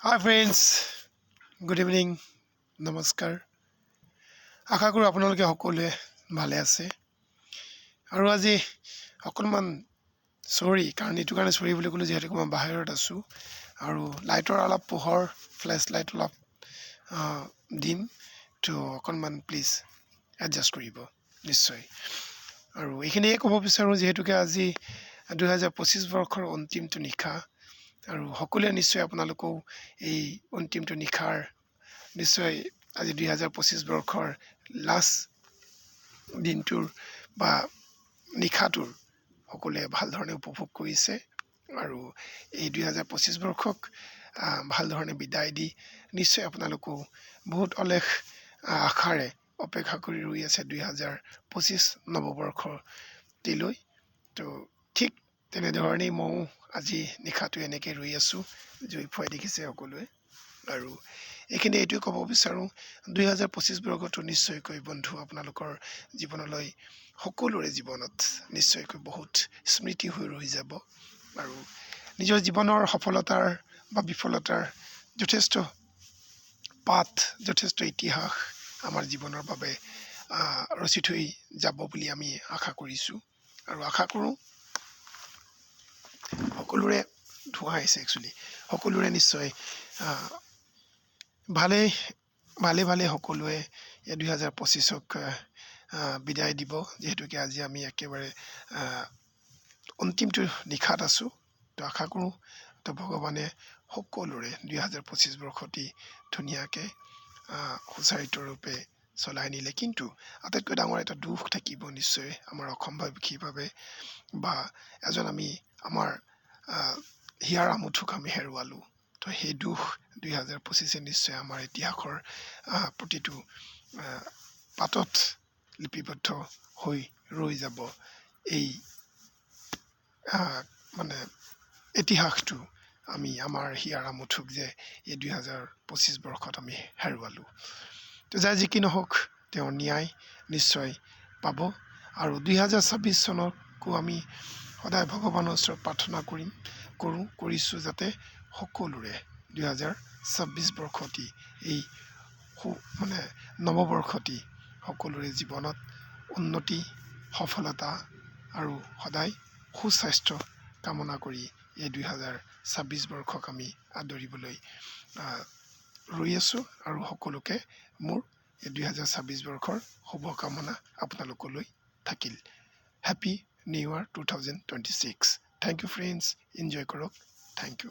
Hi friends, good evening, নমস্কাৰ। আশা কৰোঁ আপোনালোকে সকলোৱে ভালে আছে। আৰু আজি অকণমান চৰি, কাৰণ এইটো কাৰণে চৰি বুলি ক'লোঁ যিহেতু মই বাহিৰত আছোঁ আৰু লাইটৰ অলপ পোহৰ, ফ্লেছ লাইট অলপ দিম, তো অকণমান প্লিজ এডজাষ্ট কৰিব নিশ্চয়। আৰু এইখিনিয়ে ক'ব বিচাৰোঁ যিহেতুকে আজি 2025 বৰ্ষৰ অন্তিমটো নিশা আৰু সকলোৱে নিশ্চয় আপোনালোকেও এই অন্তিমটো নিশাৰ নিশ্চয় আজি 2025 বৰ্ষৰ লাষ্ট দিনটোৰ বা নিশাটোৰ সকলোৱে ভাল ধৰণে উপভোগ কৰিছে আৰু এই 2025 বৰ্ষক ভাল ধৰণে বিদায় দি নিশ্চয় আপোনালোকেও বহুত অলেখ আশাৰে অপেক্ষা কৰি ৰৈ আছে 2025 নৱবৰ্ষটিলৈ। তো ঠিক তেনেধৰণেই ময়ো আজি নিশাটো এনেকৈ ৰৈ আছোঁ, জুই ফুৱাই দেখিছে সকলোৱে। আৰু এইখিনি এইটোৱে ক'ব বিচাৰোঁ 2025 বৰ্ষটো নিশ্চয়কৈ বন্ধু আপোনালোকৰ জীৱনলৈ সকলোৰে জীৱনত নিশ্চয়কৈ বহুত স্মৃতি হৈ ৰৈ যাব আৰু নিজৰ জীৱনৰ সফলতাৰ বা বিফলতাৰ যথেষ্ট পাঠ, যথেষ্ট ইতিহাস আমাৰ জীৱনৰ বাবে ৰচি থৈ যাব বুলি আমি আশা কৰিছোঁ আৰু আশা কৰোঁ সকলোৰে ধোঁৱা আহিছে একচুৱেলি, সকলোৰে নিশ্চয় ভালে সকলোৱে এই 2025ক বিদায় দিব, যিহেতুকে আজি আমি একেবাৰে অন্তিমটো নিশাত আছোঁ। তো আশা কৰোঁ তো ভগৱানে সকলোৰে 2025 বৰ্ষটি ধুনীয়াকৈ সুচাৰুৰূপে চলাই নিলে। কিন্তু আটাইতকৈ ডাঙৰ এটা দুখ থাকিব নিশ্চয় আমাৰ অসমবাসীভাৱে বা আমি আমাৰ হিয়াৰ আমঠুক আমি হেৰুৱালোঁ। তো সেই দুখ 2025 নিশ্চয় আমাৰ ইতিহাসৰ প্ৰতিটো পাতত লিপিবদ্ধ হৈ ৰৈ যাব। এই মানে ইতিহাসটো আমি আমাৰ হিয়াৰ আমঠুক যে এই 2025 বৰ্ষত আমি হেৰুৱালোঁ। তো যাৰ যি কি নহওক তেওঁৰ ন্যায় নিশ্চয় পাব আৰু 2026 চনকো আমি সদায় ভগৱানৰ ওচৰত প্ৰাৰ্থনা কৰিছোঁ যাতে সকলোৰে 2026 বৰ্ষটি এই নৱবৰ্ষটি সকলোৰে জীৱনত উন্নতি, সফলতা আৰু সদায় সুস্বাস্থ্য কামনা কৰি এই 2026 বৰ্ষক আমি আদৰিবলৈ ৰৈ আছোঁ আৰু সকলোকে মোৰ এই 2026 বৰ্ষৰ শুভকামনা আপোনালোকলৈ থাকিল। Happy new year 2026। Thank you friends, enjoy কৰক। Thank U.